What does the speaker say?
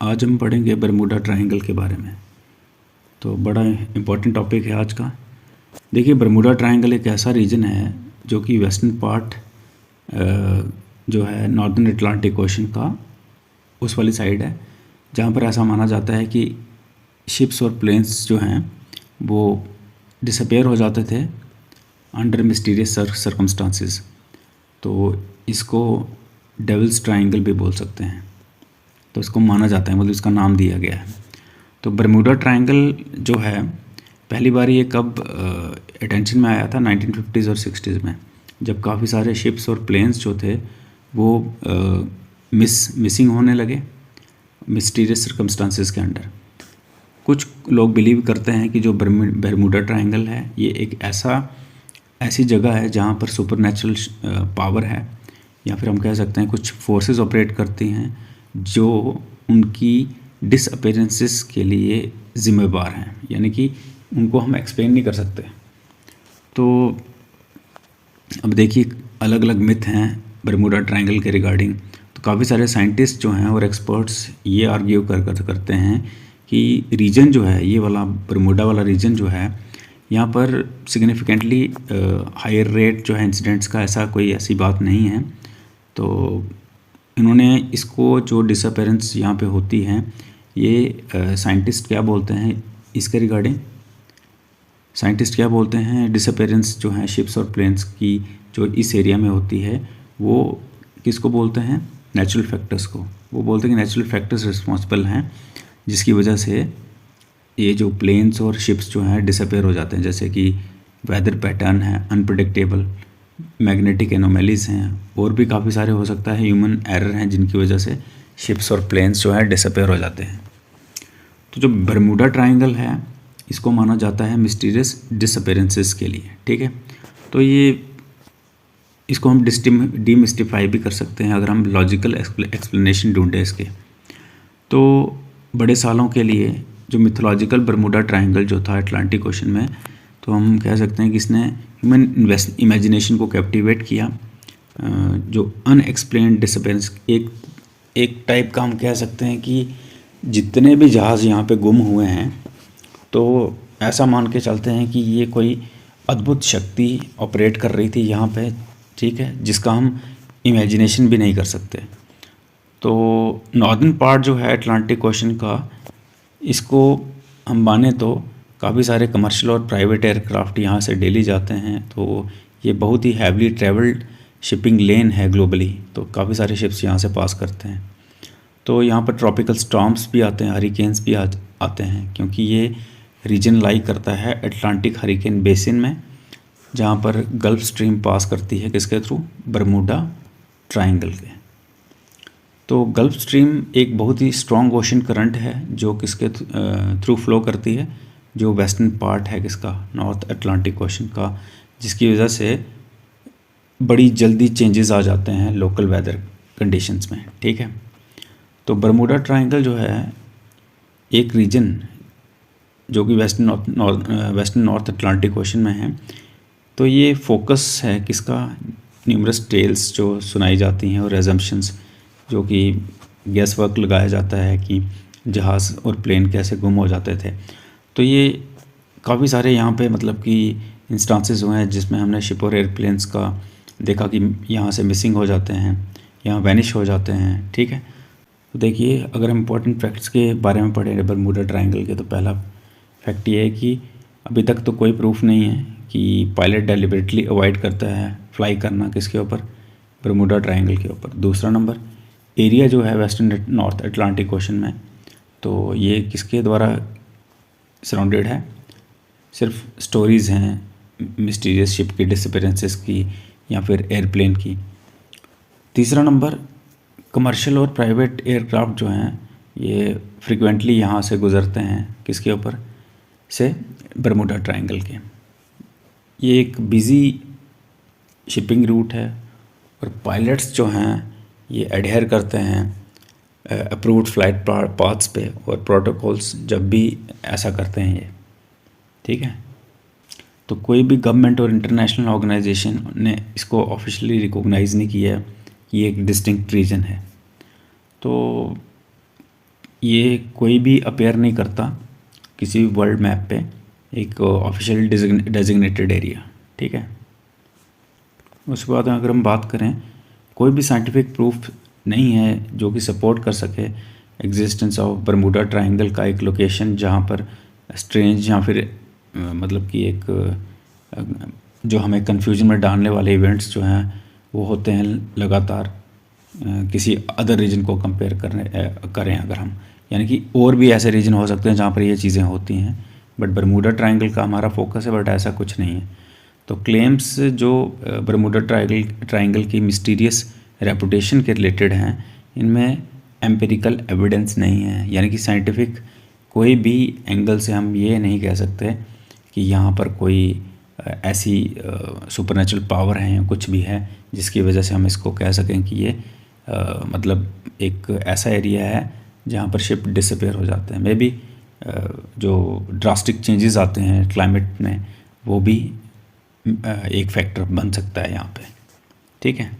आज हम पढ़ेंगे बरमूडा ट्रायंगल के बारे में। तो बड़ा इम्पोर्टेंट टॉपिक है आज का। देखिए, बरमूडा ट्रायंगल एक ऐसा रीजन है जो कि वेस्टर्न पार्ट जो है नॉर्दर्न अटलांटिक ओशन का उस वाली साइड है, जहाँ पर ऐसा माना जाता है कि शिप्स और प्लेन्स जो हैं वो डिसअपेयर हो जाते थे अंडर मिस्टीरियस सर्कमस्टांसिस। तो इसको डेविल्स ट्रायंगल भी बोल सकते हैं। तो इसको माना जाता है, मतलब इसका नाम दिया गया है। तो बरमूडा ट्रायंगल जो है पहली बार ये कब अटेंशन में आया था 1950s और 60s में, जब काफ़ी सारे शिप्स और प्लेन्स जो थे वो मिसिंग होने लगे मिस्टीरियस सर्कमस्टांसिस के अंडर। कुछ लोग बिलीव करते हैं कि जो बरमूडा ट्रायंगल है ये एक ऐसी जगह है जहाँ पर सुपरनैचुरल पावर है, या फिर हम कह सकते हैं कुछ फोर्सेस ऑपरेट करती हैं जो उनकी डिसअपेरेंसेस के लिए ज़िम्मेवार हैं, यानी कि उनको हम एक्सप्लेन नहीं कर सकते। तो अब देखिए, अलग अलग मिथ हैं बरमूडा ट्रायंगल के रिगार्डिंग। तो काफ़ी सारे साइंटिस्ट जो हैं और एक्सपर्ट्स ये आर्ग्यू करते हैं कि रीजन जो है, ये वाला बरमूडा वाला रीजन जो है, यहाँ पर सिग्निफिकेंटली हायर रेट जो है इंसिडेंट्स का, ऐसी बात नहीं है। तो इन्होंने इसको जो डिसअपेरेंस यहाँ पे होती है, ये साइंटिस्ट क्या बोलते हैं इसके रिगार्डिंग, साइंटिस्ट क्या बोलते हैं, डिसअपेरेंस जो है शिप्स और प्लेन्स की जो इस एरिया में होती है वो किसको बोलते हैं, नेचुरल फैक्टर्स को। वो बोलते हैं कि नेचुरल फैक्टर्स रिस्पॉन्सिबल हैं जिसकी वजह से ये जो प्लेन्स और शिप्स जो हैं डिसअपेयर हो जाते हैं, जैसे कि वेदर पैटर्न है अनप्रेडिक्टेबल, मैग्नेटिक एनोमैलीज हैं, और भी काफ़ी सारे हो सकता है ह्यूमन एरर हैं जिनकी वजह से शिप्स और प्लेन्स जो है डिसअपेयर हो जाते हैं। तो जो बरमूडा ट्रायंगल है इसको माना जाता है मिस्टीरियस डिसअपेरेंसेस के लिए, ठीक है। तो ये इसको हम डीमिस्टिफाई भी कर सकते हैं अगर हम लॉजिकल एक्सप्लेनेशन ढूंढें इसके। तो बड़े सालों के लिए जो मिथोलॉजिकल बरमूडा ट्रायंगल जो था अटलांटिक ओशन में, तो हम कह सकते हैं कि इसने ह्यूमन इमेजिनेशन को कैप्टिवेट किया। जो अनएक्सप्लेन्ड डिसअपेरेंस एक टाइप का हम कह सकते हैं कि जितने भी जहाज़ यहाँ पे गुम हुए हैं, तो ऐसा मान के चलते हैं कि ये कोई अद्भुत शक्ति ऑपरेट कर रही थी यहाँ पे, ठीक है, जिसका हम इमेजिनेशन भी नहीं कर सकते। तो नॉर्दर्न पार्ट जो है अटलांटिक ओशन का, इसको हम माने तो काफ़ी सारे कमर्शियल और प्राइवेट एयरक्राफ्ट यहाँ से डेली जाते हैं। तो ये बहुत ही हैवली ट्रेवल्ड शिपिंग लेन है ग्लोबली, तो काफ़ी सारे शिप्स यहाँ से पास करते हैं। तो यहाँ पर ट्रॉपिकल स्टॉर्म्स भी आते हैं, हरिकेन्स भी आते हैं, क्योंकि ये रीजन लाई करता है अटलांटिक हरिकेन बेसिन में, जहाँ पर गल्फ स्ट्रीम पास करती है किसके थ्रू, बरमूडा ट्रायंगल के। तो गल्फ स्ट्रीम एक बहुत ही स्ट्रॉन्ग ओशन करंट है जो किसके थ्रू फ्लो करती है, जो वेस्टर्न पार्ट है किसका, नॉर्थ अटलांटिक ओशन का, जिसकी वजह से बड़ी जल्दी चेंजेस आ जाते हैं लोकल वेदर कंडीशंस में, ठीक है। तो बरमूडा ट्रायंगल जो है एक रीजन जो कि वेस्टर्न नॉर्थ अटलांटिक ओशन में है। तो ये फोकस है किसका, न्यूमरस टेल्स जो सुनाई जाती हैं और एजम्पशंस, जो कि गैस वर्क लगाया जाता है कि जहाज़ और प्लेन कैसे गुम हो जाते थे। तो ये काफ़ी सारे यहाँ पे मतलब कि इंस्टांसेस हुए हैं जिसमें हमने शिप और एयरप्लेन्स का देखा कि यहाँ से मिसिंग हो जाते हैं, यहाँ वैनिश हो जाते हैं, ठीक है। तो देखिए, अगर हम इम्पोर्टेंट फैक्ट्स के बारे में पढ़ें बरमूडा ट्रायंगल के, तो पहला फैक्ट ये है कि अभी तक तो कोई प्रूफ नहीं है कि पायलट डेलिबरेटली अवॉइड करता है फ्लाई करना किसके ऊपर, बरमूडा ट्रायंगल के ऊपर। दूसरा नंबर, एरिया जो है वेस्टर्न नॉर्थ अटलांटिक ओशन में, तो ये किसके द्वारा सराउंडेड है, सिर्फ स्टोरीज़ हैं मिस्टीरियस शिप की डिसअपेरेंसेस की या फिर एयरप्लेन की। तीसरा नंबर, कमर्शियल और प्राइवेट एयरक्राफ्ट जो हैं ये फ्रिक्वेंटली यहाँ से गुज़रते हैं किसके ऊपर से, बरमूडा ट्रायंगल के। ये एक बिज़ी शिपिंग रूट है और पायलट्स जो हैं ये एडहेयर करते हैं अप्रूव्ड फ्लाइट पाथ्स पे और प्रोटोकॉल्स जब भी ऐसा करते हैं ये, ठीक है। तो कोई भी गवर्नमेंट और इंटरनेशनल ऑर्गेनाइजेशन ने इसको ऑफिशियली रिकॉग्नाइज़ नहीं किया कि ये एक डिस्टिंक्ट रीजन है। तो ये कोई भी अपेयर नहीं करता किसी भी वर्ल्ड मैप पे एक ऑफिशियल डेजिग्नेटेड एरिया, ठीक है। उसके बाद अगर हम बात करें, कोई भी साइंटिफिक प्रूफ नहीं है जो कि सपोर्ट कर सके एग्जिस्टेंस ऑफ बरमूडा ट्रायंगल का एक लोकेशन जहाँ पर स्ट्रेंज या फिर मतलब कि एक जो हमें कन्फ्यूजन में डालने वाले इवेंट्स जो हैं वो होते हैं लगातार किसी अदर रीजन को कंपेयर करें अगर हम, यानी कि और भी ऐसे रीजन हो सकते हैं जहाँ पर ये चीज़ें होती हैं, बट बरमूडा ट्रायंगल का हमारा फोकस है, बट ऐसा कुछ नहीं है। तो क्लेम्स जो बरमूडा ट्रायंगल की मिस्टीरियस रेपुटेशन के रिलेटेड हैं, इनमें एम्पिरिकल एविडेंस नहीं है, यानी कि साइंटिफिक कोई भी एंगल से हम ये नहीं कह सकते कि यहाँ पर कोई ऐसी सुपरनेचुरल पावर है या कुछ भी है जिसकी वजह से हम इसको कह सकें कि ये मतलब एक ऐसा एरिया है जहाँ पर शिप डिसअपेयर हो जाते हैं। मे बी जो ड्रास्टिक चेंजेस आते हैं क्लाइमेट में वो भी एक फैक्टर बन सकता है यहाँ पे, ठीक है।